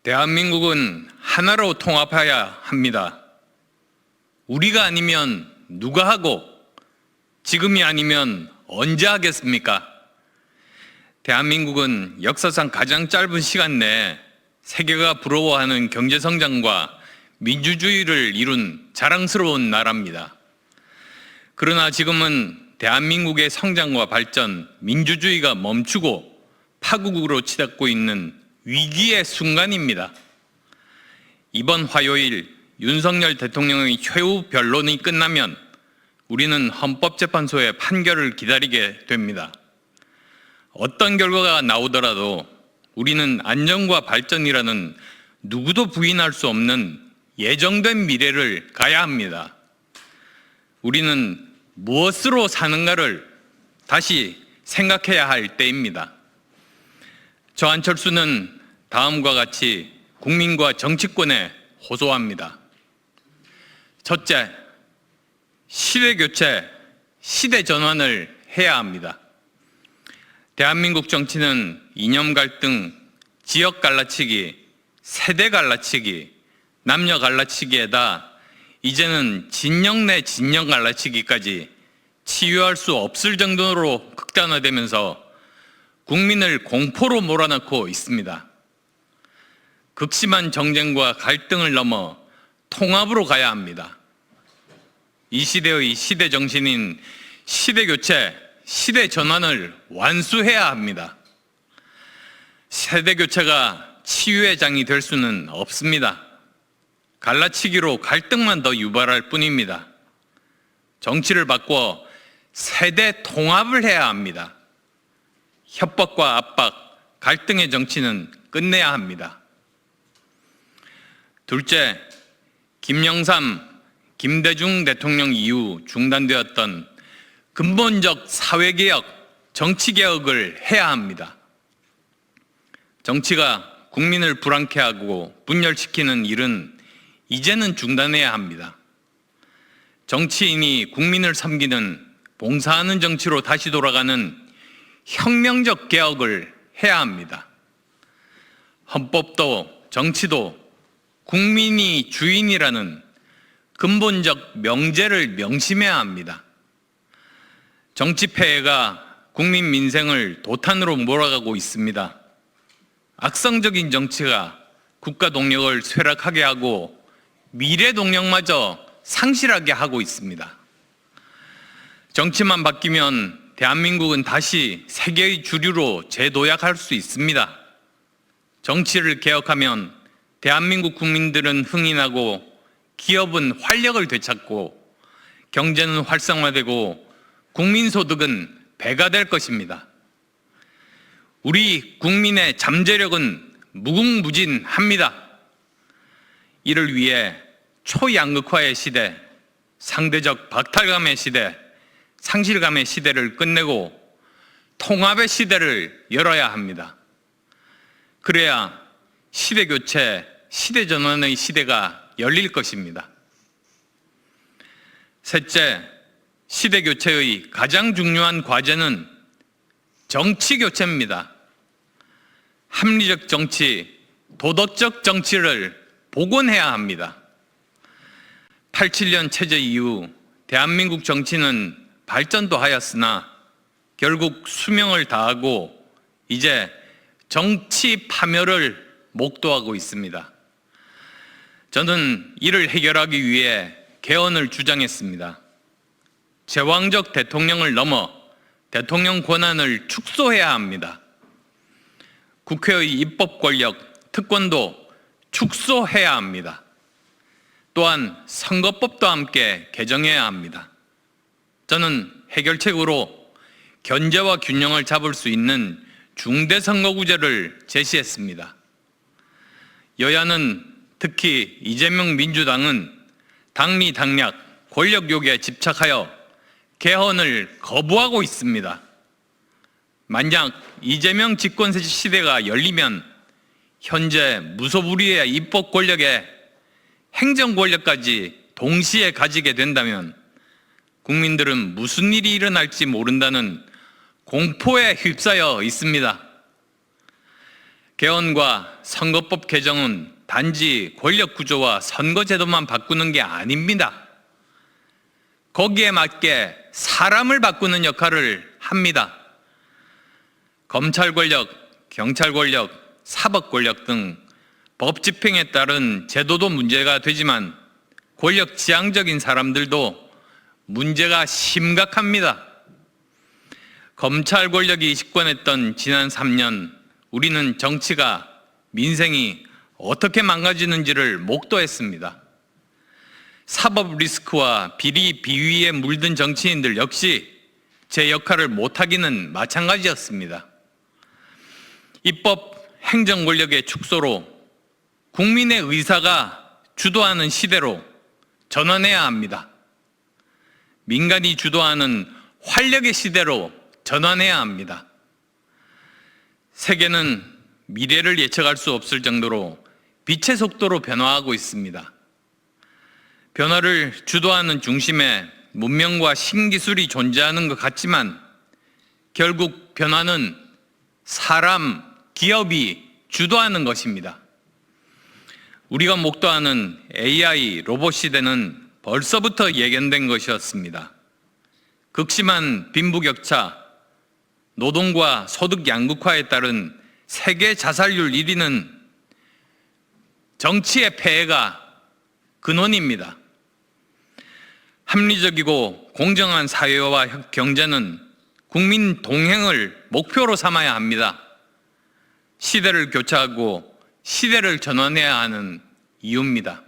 대한민국은 하나로 통합해야 합니다. 우리가 아니면 누가 하고 지금이 아니면 언제 하겠습니까? 대한민국은 역사상 가장 짧은 시간 내에 세계가 부러워하는 경제성장과 민주주의를 이룬 자랑스러운 나라입니다. 그러나 지금은 대한민국의 성장과 발전, 민주주의가 멈추고 파국으로 치닫고 있는 위기의 순간입니다. 이번 화요일 윤석열 대통령의 최후 변론이 끝나면 우리는 헌법재판소의 판결을 기다리게 됩니다. 어떤 결과가 나오더라도 우리는 안정과 발전이라는 누구도 부인할 수 없는 예정된 미래를 가야 합니다. 우리는 무엇으로 사는가를 다시 생각해야 할 때입니다. 저 안철수는 다음과 같이 국민과 정치권에 호소합니다. 첫째, 시대교체, 시대전환을 해야 합니다. 대한민국 정치는 이념 갈등, 지역 갈라치기, 세대 갈라치기, 남녀 갈라치기에다 이제는 진영 내 진영 갈라치기까지 치유할 수 없을 정도로 극단화되면서 국민을 공포로 몰아넣고 있습니다. 극심한 정쟁과 갈등을 넘어 통합으로 가야 합니다. 이 시대의 시대 정신인 시대교체, 시대전환을 완수해야 합니다. 세대교체가 치유의 장이 될 수는 없습니다. 갈라치기로 갈등만 더 유발할 뿐입니다. 정치를 바꿔 세대 통합을 해야 합니다. 협박과 압박, 갈등의 정치는 끝내야 합니다. 둘째, 김영삼, 김대중 대통령 이후 중단되었던 근본적 사회개혁, 정치개혁을 해야 합니다. 정치가 국민을 불안케 하고 분열시키는 일은 이제는 중단해야 합니다. 정치인이 국민을 섬기는 봉사하는 정치로 다시 돌아가는 혁명적 개혁을 해야 합니다. 헌법도 정치도 국민이 주인이라는 근본적 명제를 명심해야 합니다. 정치 폐해가 국민 민생을 도탄으로 몰아가고 있습니다. 악성적인 정치가 국가 동력을 쇠락하게 하고 미래 동력마저 상실하게 하고 있습니다. 정치만 바뀌면 대한민국은 다시 세계의 주류로 재도약할 수 있습니다. 정치를 개혁하면 대한민국 국민들은 흥이 나고 기업은 활력을 되찾고 경제는 활성화되고 국민소득은 배가 될 것입니다. 우리 국민의 잠재력은 무궁무진합니다. 이를 위해 초양극화의 시대, 상대적 박탈감의 시대, 상실감의 시대를 끝내고 통합의 시대를 열어야 합니다. 그래야 시대교체, 시대전환의 시대가 열릴 것입니다. 셋째, 시대교체의 가장 중요한 과제는 정치교체입니다. 합리적 정치, 도덕적 정치를 복원해야 합니다. 87년 체제 이후 대한민국 정치는 발전도 하였으나 결국 수명을 다하고 이제 정치 파멸을 목도하고 있습니다. 저는 이를 해결하기 위해 개헌을 주장했습니다. 제왕적 대통령을 넘어 대통령 권한을 축소해야 합니다. 국회의 입법 권력, 특권도 축소해야 합니다. 또한 선거법도 함께 개정해야 합니다. 저는 해결책으로 견제와 균형을 잡을 수 있는 중대선거구제를 제시했습니다. 여야는 특히 이재명 민주당은 당리당략, 권력욕에 집착하여 개헌을 거부하고 있습니다. 만약 이재명 집권 시대가 열리면 현재 무소불위의 입법 권력에 행정 권력까지 동시에 가지게 된다면 국민들은 무슨 일이 일어날지 모른다는 공포에 휩싸여 있습니다. 개헌과 선거법 개정은 단지 권력 구조와 선거제도만 바꾸는 게 아닙니다. 거기에 맞게 사람을 바꾸는 역할을 합니다. 검찰 권력, 경찰 권력, 사법 권력 등 법 집행에 따른 제도도 문제가 되지만 권력 지향적인 사람들도 문제가 심각합니다. 검찰 권력이 집권했던 지난 3년, 우리는 정치가, 민생이 어떻게 망가지는지를 목도했습니다. 사법 리스크와 비리, 비위에 물든 정치인들 역시 제 역할을 못하기는 마찬가지였습니다. 입법, 행정 권력의 축소로 국민의 의사가 주도하는 시대로 전환해야 합니다. 민간이 주도하는 활력의 시대로 전환해야 합니다. 세계는 미래를 예측할 수 없을 정도로 빛의 속도로 변화하고 있습니다. 변화를 주도하는 중심에 문명과 신기술이 존재하는 것 같지만 결국 변화는 사람, 기업이 주도하는 것입니다. 우리가 목도하는 AI, 로봇 시대는 벌써부터 예견된 것이었습니다. 극심한 빈부격차, 노동과 소득 양극화에 따른 세계 자살률 1위는 정치의 폐해가 근원입니다. 합리적이고 공정한 사회와 경제는 국민 동행을 목표로 삼아야 합니다. 시대를 교체하고 시대를 전환해야 하는 이유입니다.